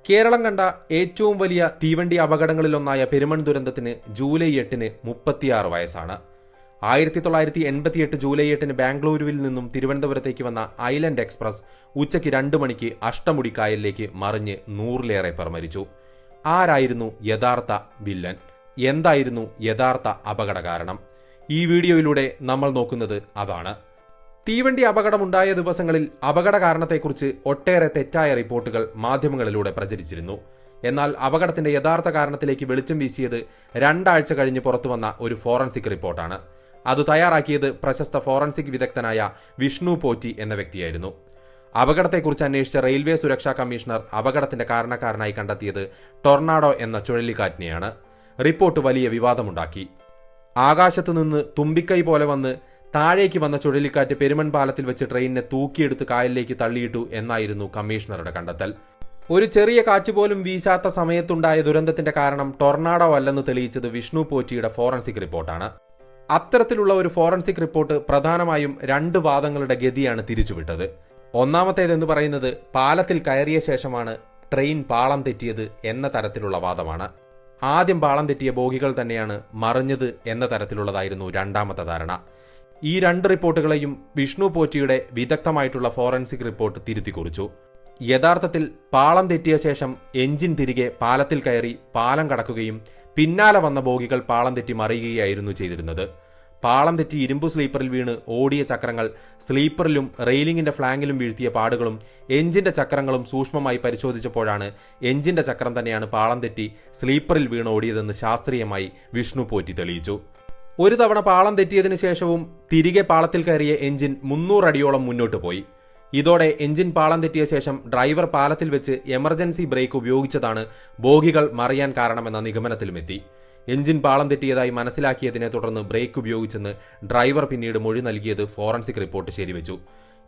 കേരളം കണ്ട ഏറ്റവും വലിയ തീവണ്ടി അപകടങ്ങളിലൊന്നായ പെരുമൺ ദുരന്തത്തിന് ജൂലൈ 8-ന് 36 വയസ്സാണ്. 1988 ജൂലൈ 8-ന് ബാംഗ്ലൂരുവിൽ നിന്നും തിരുവനന്തപുരത്തേക്ക് വന്ന ഐലൻഡ് എക്സ്പ്രസ് ഉച്ചയ്ക്ക് 2 മണിക്ക് അഷ്ടമുടി കായലിലേക്ക് മറിഞ്ഞ് 100-ലേറെ പേർ മരിച്ചു. ആരായിരുന്നു യഥാർത്ഥ വില്ലൻ? എന്തായിരുന്നു യഥാർത്ഥ അപകട കാരണം? ഈ വീഡിയോയിലൂടെ നമ്മൾ നോക്കുന്നത് അതാണ്. തീവണ്ടി അപകടമുണ്ടായ ദിവസങ്ങളിൽ അപകട കാരണത്തെക്കുറിച്ച് ഒട്ടേറെ തെറ്റായ റിപ്പോർട്ടുകൾ മാധ്യമങ്ങളിലൂടെ പ്രചരിച്ചിരുന്നു. എന്നാൽ അപകടത്തിന്റെ യഥാർത്ഥ കാരണത്തിലേക്ക് വെളിച്ചം വീശിയത് 2 ആഴ്ച കഴിഞ്ഞ് പുറത്തുവന്ന ഒരു ഫോറൻസിക് റിപ്പോർട്ടാണ്. അത് തയ്യാറാക്കിയത് പ്രശസ്ത ഫോറൻസിക് വിദഗ്ധനായ വിഷ്ണു പോറ്റി എന്ന വ്യക്തിയായിരുന്നു. അപകടത്തെക്കുറിച്ച് അന്വേഷിച്ച റെയിൽവേ സുരക്ഷാ കമ്മീഷണർ അപകടത്തിന്റെ കാരണക്കാരനായി കണ്ടെത്തിയത് ടൊർണാഡോ എന്ന ചുഴലിക്കാറ്റിനെയാണ്. റിപ്പോർട്ട് വലിയ വിവാദമുണ്ടാക്കി. ആകാശത്ത് നിന്ന് തുമ്പിക്കൈ പോലെ വന്ന് താഴേക്ക് വന്ന ചുഴലിക്കാറ്റ് പെരുമൺ പാലത്തിൽ വെച്ച് ട്രെയിനിനെ തൂക്കിയെടുത്ത് കായലിലേക്ക് തള്ളിയിട്ടു എന്നായിരുന്നു കമ്മീഷണറുടെ കണ്ടെത്തൽ. ഒരു ചെറിയ കാറ്റ് പോലും വീശാത്ത സമയത്തുണ്ടായ ദുരന്തത്തിന്റെ കാരണം ടൊർണാഡോ അല്ലെന്ന് തെളിയിച്ചത് വിഷ്ണു പോറ്റിയുടെ ഫോറൻസിക് റിപ്പോർട്ടാണ്. അത്തരത്തിലുള്ള ഒരു ഫോറൻസിക് റിപ്പോർട്ട് പ്രധാനമായും 2 വാദങ്ങളുടെ ഗതിയാണ് തിരിച്ചുവിട്ടത്. ഒന്നാമത്തേതെന്ന് പറയുന്നത് പാലത്തിൽ കയറിയ ശേഷമാണ് ട്രെയിൻ പാളം തെറ്റിയത് എന്ന തരത്തിലുള്ള വാദമാണ്. ആദ്യം പാളം തെറ്റിയ ബോഗികൾ തന്നെയാണ് മറിഞ്ഞത് എന്ന തരത്തിലുള്ളതായിരുന്നു രണ്ടാമത്തെ ധാരണ. ഈ 2 റിപ്പോർട്ടുകളെയും വിഷ്ണു പോറ്റിയുടെ വിദഗ്ധമായിട്ടുള്ള ഫോറൻസിക് റിപ്പോർട്ട് തിരുത്തിക്കുറിച്ചു. യഥാർത്ഥത്തിൽ പാളം തെറ്റിയ ശേഷം എഞ്ചിൻ തിരികെ പാലത്തിൽ കയറി പാലം കടക്കുകയും പിന്നാലെ വന്ന ബോഗികൾ പാളം തെറ്റി മറിയുകയായിരുന്നു ചെയ്തിരുന്നത്. പാളം തെറ്റി ഇരുമ്പു സ്ലീപ്പറിൽ വീണ് ഓടിയ ചക്രങ്ങൾ സ്ലീപ്പറിലും റെയിലിംഗിന്റെ ഫ്ലാങ്ങിലും വീഴ്ത്തിയ പാടുകളും എഞ്ചിന്റെ ചക്രങ്ങളും സൂക്ഷ്മമായി പരിശോധിച്ചപ്പോഴാണ് എഞ്ചിന്റെ ചക്രം തന്നെയാണ് പാളം തെറ്റി സ്ലീപ്പറിൽ വീണ് ഓടിയതെന്ന് ശാസ്ത്രീയമായി വിഷ്ണു പോറ്റി തെളിയിച്ചു. ഒരു തവണ പാളം തെറ്റിയതിനു ശേഷവും തിരികെ പാളത്തിൽ കയറിയ എഞ്ചിൻ 300 അടിയോളം മുന്നോട്ട് പോയി. ഇതോടെ എഞ്ചിൻ പാളം തെറ്റിയ ശേഷം ഡ്രൈവർ പാലത്തിൽ വെച്ച് എമർജൻസി ബ്രേക്ക് ഉപയോഗിച്ചതാണ് ബോഗികൾ മറിയാൻ കാരണമെന്ന നിഗമനത്തിലുമെത്തി. എഞ്ചിൻ പാളം തെറ്റിയതായി മനസ്സിലാക്കിയതിനെ തുടർന്ന് ബ്രേക്ക് ഉപയോഗിച്ചെന്ന് ഡ്രൈവർ പിന്നീട് മൊഴി നൽകിയത് ഫോറൻസിക് റിപ്പോർട്ട് ശരിവെച്ചു.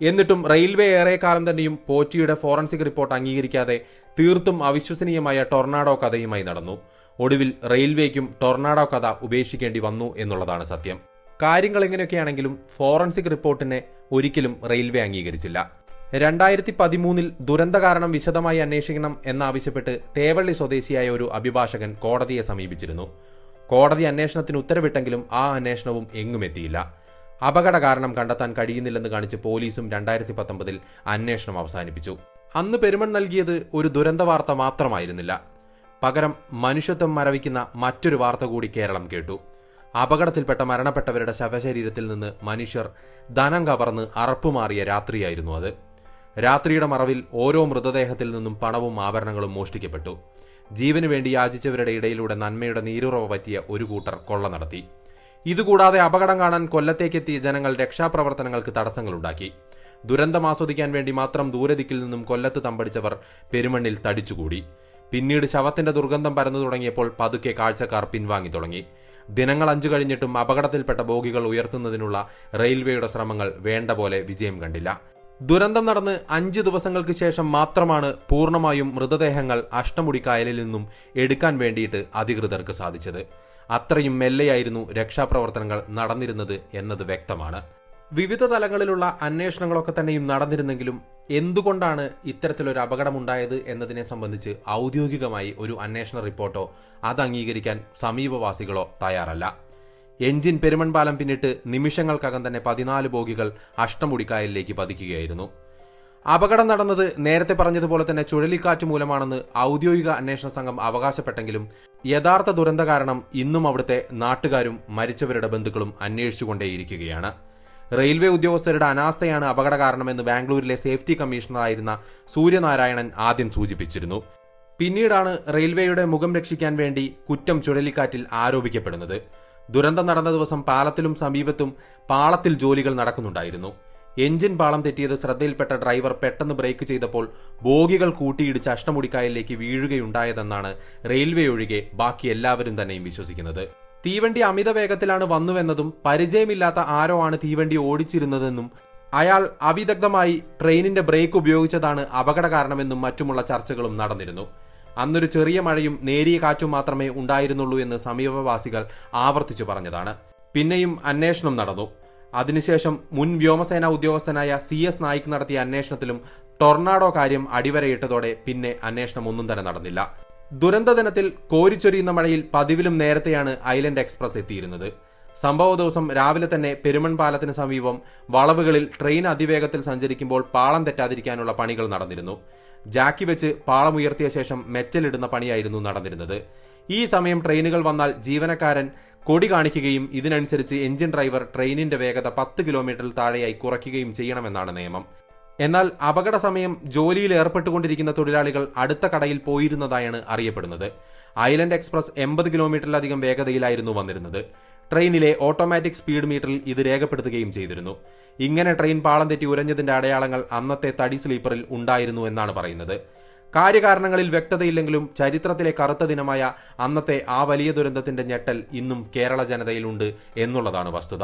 എന്നിട്ടും റെയിൽവേ ഏറെക്കാലം തന്നെയും പോറ്റിയുടെ ഫോറൻസിക് റിപ്പോർട്ട് അംഗീകരിക്കാതെ തീർത്തും അവിശ്വസനീയമായ ടൊർണാഡോ കഥയുമായി നടന്നു. ഒടുവിൽ റെയിൽവേക്കും ടൊർണാഡോ കഥ ഉപേക്ഷിക്കേണ്ടി വന്നു എന്നുള്ളതാണ് സത്യം. കാര്യങ്ങൾ എങ്ങനെയൊക്കെയാണെങ്കിലും ഫോറൻസിക് റിപ്പോർട്ടിനെ ഒരിക്കലും റെയിൽവേ അംഗീകരിച്ചില്ല. 2013 ദുരന്ത കാരണം വിശദമായി അന്വേഷിക്കണം എന്നാവശ്യപ്പെട്ട് തേവള്ളി സ്വദേശിയായ ഒരു അഭിഭാഷകൻ കോടതിയെ സമീപിച്ചിരുന്നു. കോടതി അന്വേഷണത്തിന് ഉത്തരവിട്ടെങ്കിലും ആ അന്വേഷണവും എങ്ങുമെത്തിയില്ല. അപകട കാരണം കണ്ടെത്താൻ കഴിയുന്നില്ലെന്ന് കാണിച്ച് പോലീസും 2019 അന്വേഷണം അവസാനിപ്പിച്ചു. അന്ന് പെരുമൺ നൽകിയത് ഒരു ദുരന്ത വാർത്ത മാത്രമായിരുന്നില്ല. പകരം മനുഷ്യത്വം മരവിക്കുന്ന മറ്റൊരു വാർത്ത കൂടി കേരളം കേട്ടു. അപകടത്തിൽപ്പെട്ട മരണപ്പെട്ടവരുടെ ശവശരീരത്തിൽ നിന്ന് മനുഷ്യർ ധനം കവർന്ന് അറപ്പുമാറിയ രാത്രിയായിരുന്നു അത്. രാത്രിയുടെ മറവിൽ ഓരോ മൃതദേഹത്തിൽ നിന്നും പണവും ആഭരണങ്ങളും മോഷ്ടിക്കപ്പെട്ടു. ജീവന് വേണ്ടി യാചിച്ചവരുടെ ഇടയിലൂടെ നന്മയുടെ നീരുറവ പറ്റിയ ഒരു കൂട്ടർ കൊള്ള നടത്തി. ഇതുകൂടാതെ അപകടം കാണാൻ കൊല്ലത്തേക്കെത്തിയ ജനങ്ങൾ രക്ഷാപ്രവർത്തനങ്ങൾക്ക് തടസ്സങ്ങളുണ്ടാക്കി. ദുരന്തം ആസ്വദിക്കാൻ വേണ്ടി മാത്രം ദൂരദിക്കിൽ നിന്നും കൊല്ലത്ത് തമ്പടിച്ചവർ പെരുമണ്ണിൽ തടിച്ചുകൂടി. പിന്നീട് ശവത്തിന്റെ ദുർഗന്ധം പരന്നു തുടങ്ങിയപ്പോൾ പതുക്കെ കാഴ്ചക്കാർ പിൻവാങ്ങി തുടങ്ങി. ദിനങ്ങൾ 5 കഴിഞ്ഞിട്ടും അപകടത്തിൽപ്പെട്ട ബോഗികൾ ഉയർത്തുന്നതിനുള്ള റെയിൽവേയുടെ ശ്രമങ്ങൾ വേണ്ട പോലെ വിജയം കണ്ടില്ല. ദുരന്തം നടന്ന് 5 ദിവസങ്ങൾക്ക് ശേഷം മാത്രമാണ് പൂർണ്ണമായും മൃതദേഹങ്ങൾ അഷ്ടമുടി കായലിൽ നിന്നും എടുക്കാൻ വേണ്ടിയിട്ട് അധികൃതർക്ക് സാധിച്ചത്. അത്രയും മെല്ലെയായിരുന്നു രക്ഷാപ്രവർത്തനങ്ങൾ നടന്നിരുന്നത് എന്നത് വ്യക്തമാണ്. വിവിധ തലങ്ങളിലുള്ള അന്വേഷണങ്ങളൊക്കെ തന്നെയും നടന്നിരുന്നെങ്കിലും എന്തുകൊണ്ടാണ് ഇത്തരത്തിലൊരു അപകടമുണ്ടായത് എന്നതിനെ സംബന്ധിച്ച് ഔദ്യോഗികമായി ഒരു അന്വേഷണ റിപ്പോർട്ടോ അത് അംഗീകരിക്കാൻ സമീപവാസികളോ തയ്യാറല്ല. എഞ്ചിൻ പെരുമൺ പാലം പിന്നിട്ട് നിമിഷങ്ങൾക്കകം തന്നെ 14 ബോഗികൾ അഷ്ടമുടിക്കായലിലേക്ക് പതിക്കുകയായിരുന്നു. അപകടം നടന്നത് നേരത്തെ പറഞ്ഞതുപോലെ തന്നെ ചുഴലിക്കാറ്റ് മൂലമാണെന്ന് ഔദ്യോഗിക അന്വേഷണ സംഘം അവകാശപ്പെട്ടെങ്കിലും യഥാർത്ഥ ദുരന്ത കാരണം ഇന്നും അവിടുത്തെ നാട്ടുകാരും മരിച്ചവരുടെ ബന്ധുക്കളും അന്വേഷിച്ചുകൊണ്ടേയിരിക്കുകയാണ്. റെയിൽവേ ഉദ്യോഗസ്ഥരുടെ അനാസ്ഥയാണ് അപകട കാരണമെന്ന് ബാംഗ്ലൂരിലെ സേഫ്റ്റി കമ്മീഷണറായിരുന്ന സൂര്യനാരായണൻ ആദ്യം സൂചിപ്പിച്ചിരുന്നു. പിന്നീടാണ് റെയിൽവേയുടെ മുഖം രക്ഷിക്കാൻ വേണ്ടി കുറ്റം ചുഴലിക്കാറ്റിൽ ആരോപിക്കപ്പെടുന്നത്. ദുരന്തം നടന്ന ദിവസം പാലത്തിലും സമീപത്തും പാളത്തിൽ ജോലികൾ നടക്കുന്നുണ്ടായിരുന്നു. എഞ്ചിൻ പാളം തെറ്റിയത് ശ്രദ്ധയിൽപ്പെട്ട ഡ്രൈവർ പെട്ടെന്ന് ബ്രേക്ക് ചെയ്തപ്പോൾ ബോഗികൾ കൂട്ടിയിടിച്ച് അഷ്ടമുടിക്കായലിലേക്ക് വീഴുകയുണ്ടായതെന്നാണ് റെയിൽവേ ഒഴികെ ബാക്കി എല്ലാവരും തന്നെയും വിശ്വസിക്കുന്നത്. തീവണ്ടി അമിത വേഗത്തിലാണ് വന്നുവെന്നതും പരിചയമില്ലാത്ത ആരോ ആണ് തീവണ്ടി ഓടിച്ചിരുന്നതെന്നും അയാൾ അവിദഗ്ധമായി ട്രെയിനിന്റെ ബ്രേക്ക് ഉപയോഗിച്ചതാണ് അപകട കാരണമെന്നും മറ്റുമുള്ള ചർച്ചകളും നടന്നിരുന്നു. അന്നൊരു ചെറിയ മഴയും നേരിയ കാറ്റും മാത്രമേ ഉണ്ടായിരുന്നുള്ളൂ എന്ന് സമീപവാസികൾ ആവർത്തിച്ചു പറഞ്ഞതാണ്. പിന്നെയും അന്വേഷണം നടന്നു. അതിനുശേഷം മുൻ വ്യോമസേനാ ഉദ്യോഗസ്ഥനായ CS നായിക് നടത്തിയ അന്വേഷണത്തിലും ടൊർണാഡോ കാര്യം അടിവരയിട്ടതോടെ പിന്നെ അന്വേഷണം ഒന്നും തന്നെ നടന്നില്ല. ദുരന്ത ദിനത്തിൽ കോരിച്ചൊരിയുന്ന മഴയിൽ പതിവിലും നേരത്തെയാണ് ഐലൻഡ് എക്സ്പ്രസ് എത്തിയിരുന്നത്. സംഭവ ദിവസം രാവിലെ തന്നെ പെരുമൺ പാലത്തിന് സമീപം വളവുകളിൽ ട്രെയിൻ അതിവേഗത്തിൽ സഞ്ചരിക്കുമ്പോൾ പാളം തെറ്റാതിരിക്കാനുള്ള പണികൾ നടന്നിരുന്നു. ജാക്കി വെച്ച് പാളം ഉയർത്തിയ ശേഷം മെറ്റലിടുന്ന പണിയായിരുന്നു നടന്നിരുന്നത്. ഈ സമയം ട്രെയിനുകൾ വന്നാൽ ജീവനക്കാരൻ കൊടി കാണിക്കുകയും ഇതിനനുസരിച്ച് എഞ്ചിൻ ഡ്രൈവർ ട്രെയിനിന്റെ വേഗത 10 കിലോമീറ്ററിൽ താഴെയായി കുറയ്ക്കുകയും ചെയ്യണമെന്നാണ് നിയമം. എന്നാൽ അപകട സമയം ജോലിയിൽ ഏർപ്പെട്ടുകൊണ്ടിരിക്കുന്ന തൊഴിലാളികൾ അടുത്ത കടയിൽ പോയിരുന്നതായാണ് അറിയപ്പെടുന്നത്. ഐലൻഡ് എക്സ്പ്രസ് 80 കിലോമീറ്ററിലധികം വേഗതയിലായിരുന്നു വന്നിരുന്നത്. ട്രെയിനിലെ ഓട്ടോമാറ്റിക് സ്പീഡ് മീറ്ററിൽ ഇത് രേഖപ്പെടുത്തുകയും ചെയ്തിരുന്നു. ഇങ്ങനെ ട്രെയിൻ പാളം തെറ്റി ഉരഞ്ഞതിന്റെ അടയാളങ്ങൾ അന്നത്തെ തടി സ്ലീപ്പറിൽ ഉണ്ടായിരുന്നു എന്നാണ് പറയുന്നത്. കാര്യകാരണങ്ങളിൽ വ്യക്തതയില്ലെങ്കിലും ചരിത്രത്തിലെ കറുത്ത ദിനമായ അന്നത്തെ ആ വലിയ ദുരന്തത്തിന്റെ ഞെട്ടൽ ഇന്നും കേരള ജനതയിലുണ്ട് എന്നുള്ളതാണ് വസ്തുത.